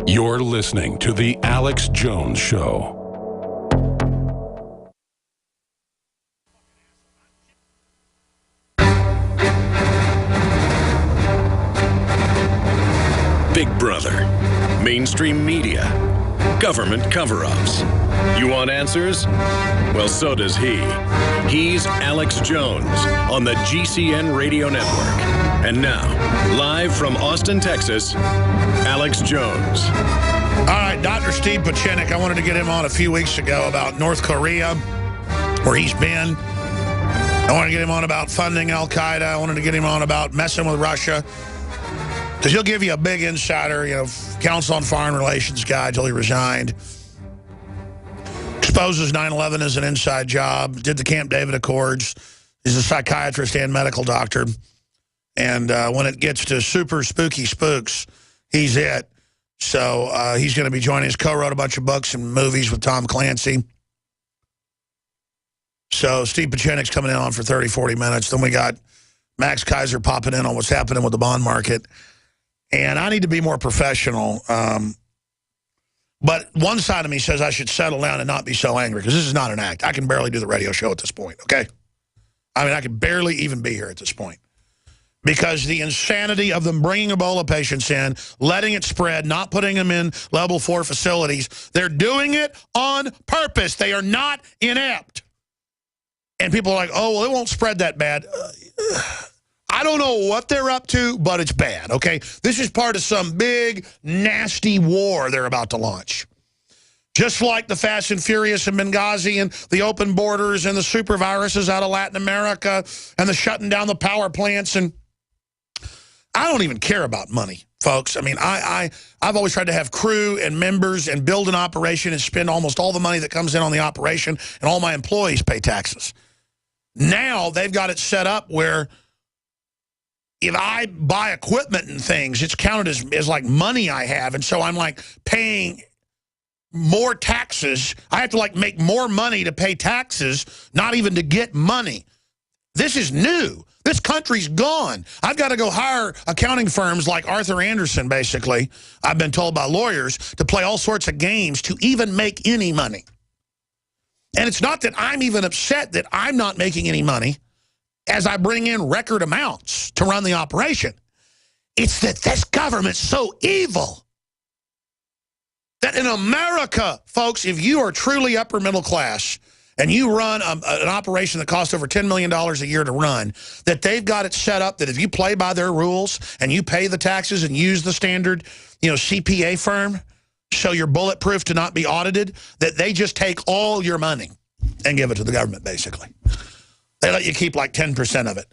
You're listening to The Alex Jones Show. Big Brother, mainstream media, government cover-ups. You want answers? Well, so does he. He's Alex Jones on the GCN Radio Network. And now, live from Austin, Texas, Alex Jones. All right, Dr. Steve Pieczenik, I wanted to get him on a few weeks ago about North Korea, where he's been. I wanted to get him on about funding Al-Qaeda. I wanted to get him on about messing with Russia. Because he'll give you a big insider, Council on Foreign Relations guy till he resigned. Exposes 9/11 as an inside job. Did the Camp David Accords. He's a psychiatrist and medical doctor. And when it gets to super spooky spooks, he's it. So he's going to be joining us. Co-wrote a bunch of books and movies with Tom Clancy. So Steve Pieczenik's coming in on for 30, 40 minutes. Then we got Max Kaiser popping in on what's happening with the bond market. And I need to be more professional. But one side of me says I should settle down and not be so angry, because this is not an act. I can barely do the radio show at this point, okay? I mean, I can barely even be here at this point. Because the insanity of them bringing Ebola patients in, letting it spread, not putting them in level 4 facilities, they're doing it on purpose. They are not inept. And people are like, oh, well, it won't spread that bad. I don't know what they're up to, but it's bad, okay? This is part of some big, nasty war they're about to launch. Just like the Fast and Furious in Benghazi and the open borders and the super viruses out of Latin America and the shutting down the power plants. And I don't even care about money, folks. I mean, I've always tried to have crew and members and build an operation and spend almost all the money that comes in on the operation, and all my employees pay taxes. Now they've got it set up where if I buy equipment and things, it's counted as like money I have. And so I'm like paying more taxes. I have to like make more money to pay taxes, not even to get money. This is new. This country's gone. I've got to go hire accounting firms like Arthur Anderson, basically, I've been told by lawyers, to play all sorts of games to even make any money. And it's not that I'm even upset that I'm not making any money as I bring in record amounts to run the operation. It's that this government's so evil that in America, folks, if you are truly upper middle class and you run an operation that costs over $10 million a year to run, that they've got it set up that if you play by their rules and you pay the taxes and use the standard, CPA firm, so you're bulletproof to not be audited, that they just take all your money and give it to the government, basically. They let you keep like 10% of it.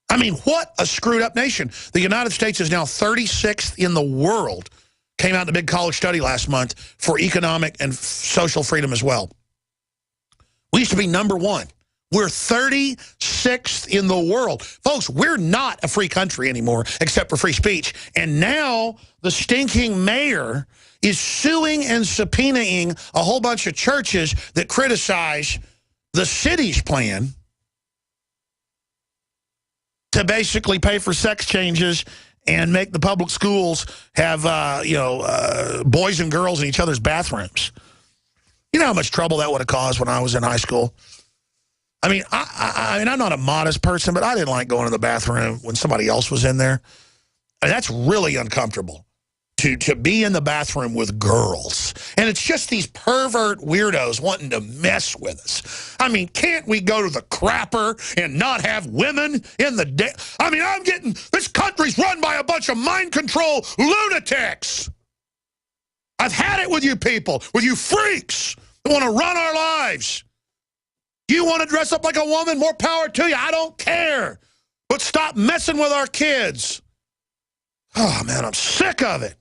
I mean, what a screwed up nation. The United States is now 36th in the world. Came out in a big college study last month for economic and social freedom as well. We used to be #1. We're 36th in the world. Folks, we're not a free country anymore, except for free speech. And now the stinking mayor is suing and subpoenaing a whole bunch of churches that criticize the city's plan to basically pay for sex changes and make the public schools have, boys and girls in each other's bathrooms. You know how much trouble that would have caused when I was in high school? I mean, I'm not a modest person, but I didn't like going to the bathroom when somebody else was in there. And that's really uncomfortable. To be in the bathroom with girls. And it's just these pervert weirdos wanting to mess with us. I mean, can't we go to the crapper and not have women in the day? I mean, this country's run by a bunch of mind control lunatics. I've had it with you people, with you freaks that want to run our lives. You want to dress up like a woman? More power to you. I don't care. But stop messing with our kids. Oh, man, I'm sick of it.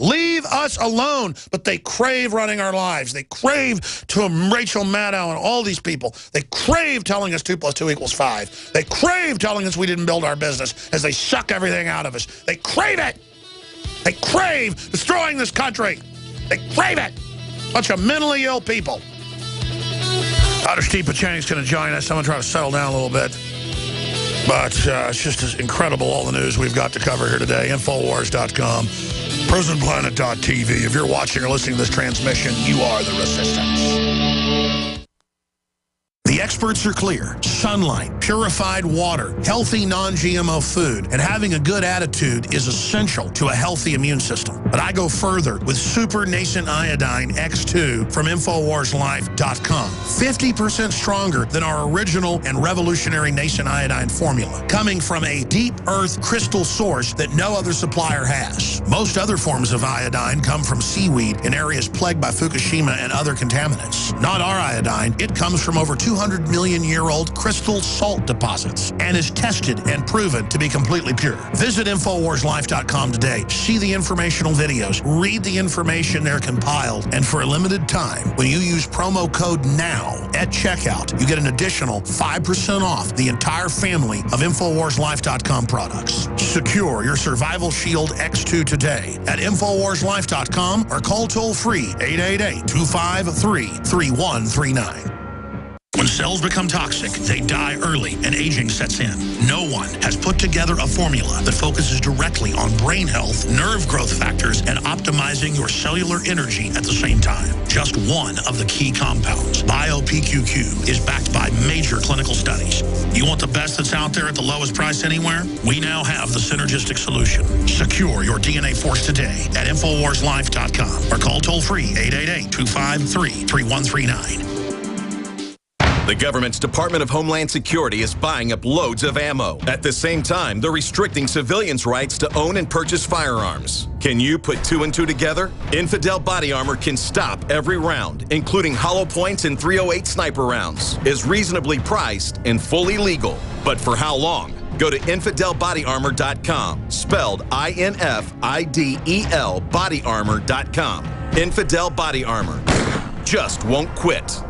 Leave us alone. But they crave running our lives. They crave to Rachel Maddow and all these people. They crave telling us 2 + 2 = 5. They crave telling us we didn't build our business as they suck everything out of us. They crave it. They crave destroying this country. They crave it. Bunch of mentally ill people. Dr. Steve Pieczenik's going to join us. I'm going to try to settle down a little bit. But it's just incredible, all the news we've got to cover here today. Infowars.com, PrisonPlanet.tv. If you're watching or listening to this transmission, you are the resistance. The experts are clear. Sunlight, purified water, healthy non-GMO food, and having a good attitude is essential to a healthy immune system. But I go further with Super Nascent Iodine X2 from InfoWarsLife.com. 50% stronger than our original and revolutionary Nascent Iodine formula, coming from a deep earth crystal source that no other supplier has. Most other forms of iodine come from seaweed in areas plagued by Fukushima and other contaminants. Not our iodine. It comes from over 200-million-year-old crystal salt deposits and is tested and proven to be completely pure. Visit InfoWarsLife.com today. See the informational videos. Read the information they're compiled. And for a limited time, when you use promo code NOW at checkout, you get an additional 5% off the entire family of InfoWarsLife.com products. Secure your Survival Shield X2 today at InfoWarsLife.com or call toll-free 888-253-3139. When cells become toxic, they die early and aging sets in. No one has put together a formula that focuses directly on brain health, nerve growth factors, and optimizing your cellular energy at the same time. Just one of the key compounds, BioPQQ, is backed by major clinical studies. You want the best that's out there at the lowest price anywhere? We now have the synergistic solution. Secure your DNA Force today at InfoWarsLife.com or call toll-free 888-253-3139. The government's Department of Homeland Security is buying up loads of ammo. At the same time, they're restricting civilians' rights to own and purchase firearms. Can you put two and two together? Infidel Body Armor can stop every round, including hollow points and .308 sniper rounds, is reasonably priced and fully legal. But for how long? Go to InfidelBodyArmor.com, spelled INFIDEL bodyarmor.com. Infidel Body Armor. Just won't quit.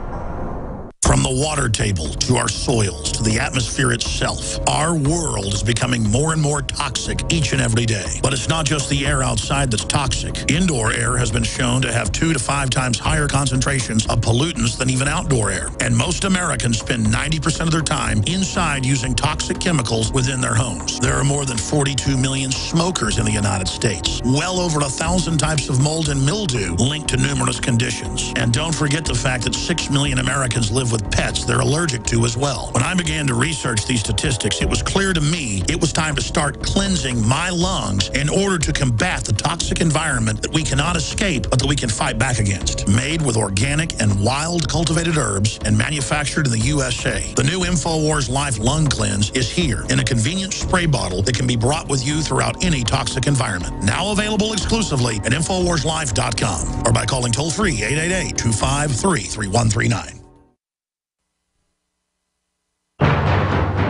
From the water table to our soils to the atmosphere itself, our world is becoming more and more toxic each and every day. But it's not just the air outside that's toxic. Indoor air has been shown to have 2 to 5 times higher concentrations of pollutants than even outdoor air. And most Americans spend 90% of their time inside using toxic chemicals within their homes. There are more than 42 million smokers in the United States. Well over 1,000 types of mold and mildew linked to numerous conditions. And don't forget the fact that 6 million Americans live with pets they're allergic to as well. When I began to research these statistics, it was clear to me it was time to start cleansing my lungs in order to combat the toxic environment that we cannot escape, but that we can fight back against. Made with organic and wild cultivated herbs and manufactured in the USA, the new InfoWars Life Lung Cleanse is here in a convenient spray bottle that can be brought with you throughout any toxic environment. Now available exclusively at InfoWarsLife.com or by calling toll-free 888-253-3139.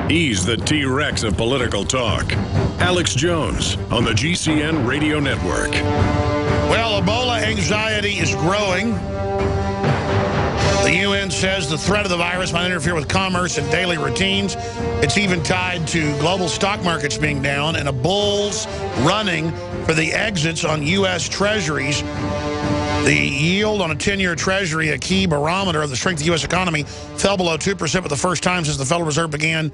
He's the T-Rex of political talk. Alex Jones on the GCN Radio Network. Well, Ebola anxiety is growing. The UN says the threat of the virus might interfere with commerce and daily routines. It's even tied to global stock markets being down and a bulls running for the exits on U.S. treasuries. The yield on a 10-year treasury, a key barometer of the strength of the U.S. economy, fell below 2% for the first time since the Federal Reserve began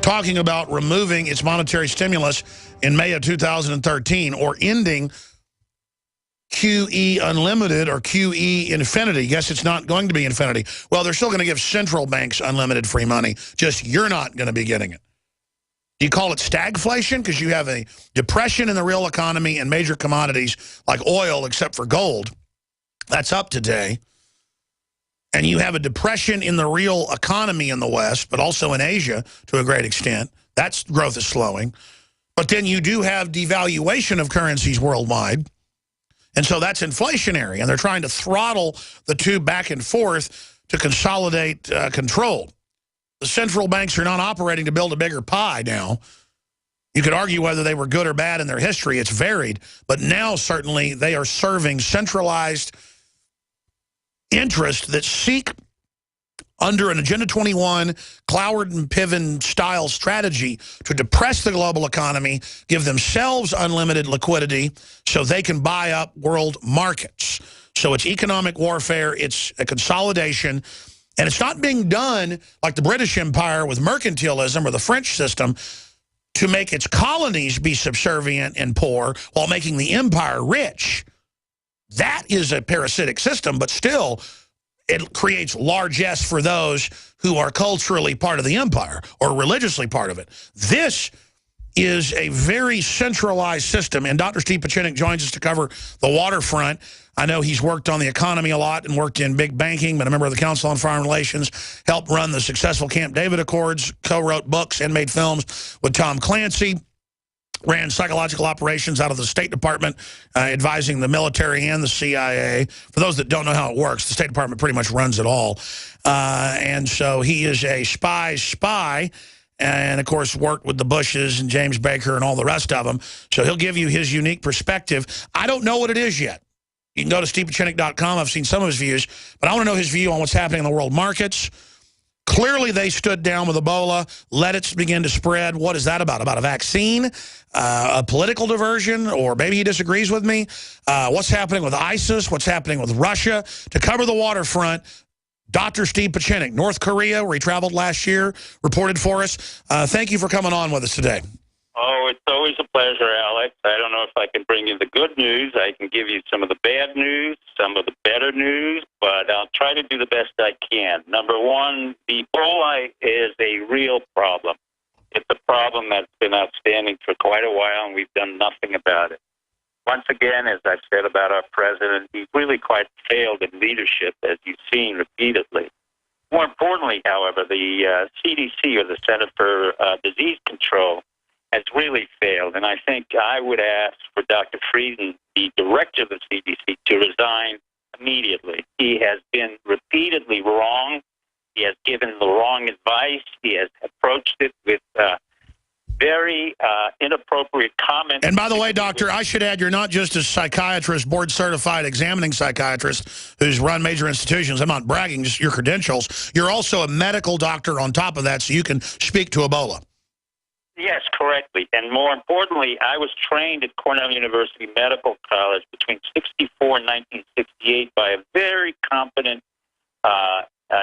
talking about removing its monetary stimulus in May of 2013 or ending QE Unlimited or QE Infinity. Yes, it's not going to be Infinity. Well, they're still going to give central banks unlimited free money, just you're not going to be getting it. Do you call it stagflation? Because you have a depression in the real economy and major commodities like oil, except for gold. That's up today. And you have a depression in the real economy in the West, but also in Asia to a great extent. That growth is slowing. But then you do have devaluation of currencies worldwide. And so that's inflationary. And they're trying to throttle the two back and forth to consolidate control. The central banks are not operating to build a bigger pie now. You could argue whether they were good or bad in their history. It's varied. But now, certainly, they are serving centralized interests that seek, under an Agenda 21, Cloward and Piven style strategy, to depress the global economy, give themselves unlimited liquidity so they can buy up world markets. So it's economic warfare. It's a consolidation. And it's not being done like the British Empire with mercantilism or the French system to make its colonies be subservient and poor while making the empire rich. That is a parasitic system, but still it creates largesse for those who are culturally part of the empire or religiously part of it. This is a very centralized system, and Dr. Steve Pieczenik joins us to cover the waterfront. I know he's worked on the economy a lot and worked in big banking, but a member of the Council on Foreign Relations, helped run the successful Camp David Accords, co-wrote books and made films with Tom Clancy, ran psychological operations out of the State Department, advising the military and the CIA. For those that don't know how it works, the State Department pretty much runs it all. And so he is a spy's spy, and, of course, worked with the Bushes and James Baker and all the rest of them. So he'll give you his unique perspective. I don't know what it is yet. You can go to stevepieczenik.com. I've seen some of his views, but I want to know his view on what's happening in the world markets. Clearly, they stood down with Ebola, let it begin to spread. What is that about? About a vaccine, a political diversion, or maybe he disagrees with me? What's happening with ISIS? What's happening with Russia? To cover the waterfront, Dr. Steve Pieczenik, North Korea, where he traveled last year, reported for us. Thank you for coming on with us today. Oh, it's always a pleasure, Alex. I don't know if I can bring you the good news. I can give you some of the bad news, some of the better news, but I'll try to do the best I can. Number one, Ebola is a real problem. It's a problem that's been outstanding for quite a while, and we've done nothing about it. Once again, as I've said about our president, he's really quite failed in leadership, as you've seen repeatedly. More importantly, however, the CDC, or the Center for Disease Control, has really failed. And I think I would ask for Dr. Frieden, the director of the CDC, to resign immediately. He has been repeatedly wrong. He has given the wrong advice. He has approached it with very inappropriate comments. And by the way, doctor, I should add, you're not just a psychiatrist, board-certified examining psychiatrist who's run major institutions. I'm not bragging, just your credentials. You're also a medical doctor on top of that, so you can speak to Ebola. Yes, correctly. And more importantly, I was trained at Cornell University Medical College between 1964 and 1968 by a very competent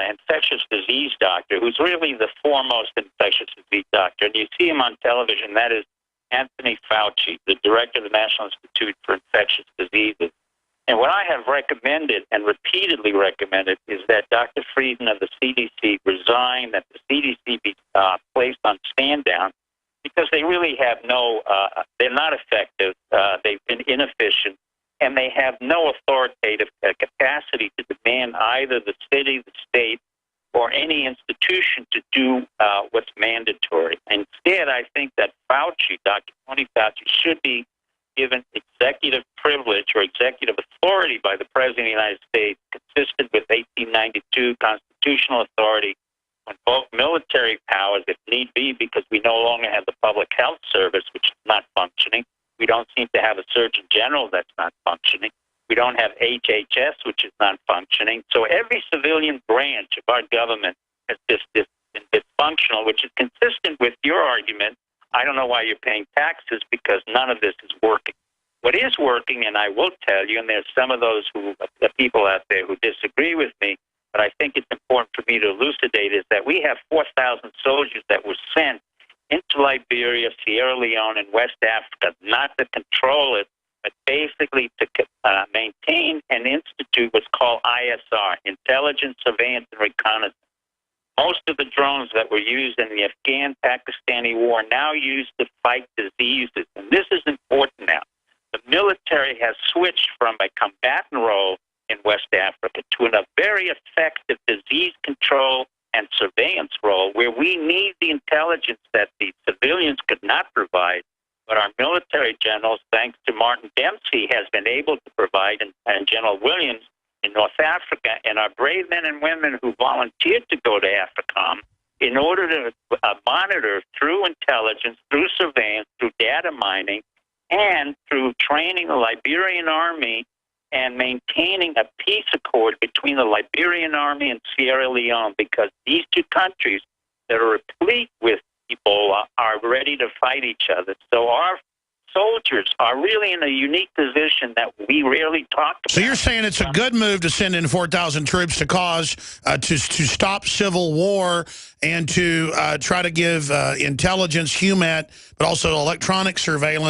infectious disease doctor who's really the foremost infectious disease doctor. And you see him on television. That is Anthony Fauci, the director of the National Institute for Infectious Diseases. And what I have recommended and repeatedly recommended is that Dr. Frieden of the CDC resign, that the CDC be placed on stand down, because they really have no, they're not effective, they've been inefficient, and they have no authoritative capacity to demand either the city, the state, or any institution to do what's mandatory. Instead, I think that Fauci, Dr. Tony Fauci, should be given executive privilege or executive authority by the President of the United States, consistent with 1892 constitutional authority, on both military powers, if need be, because we no longer have the Public Health Service, which is not functioning. We don't seem to have a Surgeon General that's not functioning. We don't have HHS, which is not functioning. So every civilian branch of our government has been dysfunctional, which is consistent with your argument. I don't know why you're paying taxes, because none of this is working. What is working, and I will tell you, and there's some of those the people out there who disagree with me, but I think it's important for me to elucidate, is that we have 4,000 soldiers that were sent into Liberia, Sierra Leone, and West Africa, not to control it, but basically to maintain and institute what's called ISR, Intelligence, Surveillance, and Reconnaissance. Most of the drones that were used in the Afghan-Pakistani war are now used to fight diseases, and this is important now. The military has switched from a combatant role in West Africa to a very effective disease control and surveillance role, where we need the intelligence that the civilians could not provide, but our military generals, thanks to Martin Dempsey, has been able to provide, and General Williams in North Africa, and our brave men and women who volunteered to go to AFRICOM in order to monitor through intelligence, through surveillance, through data mining, and through training the Liberian army and maintaining a peace accord between the Liberian army and Sierra Leone, because these two countries that are replete with Ebola are ready to fight each other. So our soldiers are really in a unique position that we rarely talk about. So you're saying it's a good move to send in 4,000 troops to to stop civil war and to try to give intelligence, HUMAT, but also electronic surveillance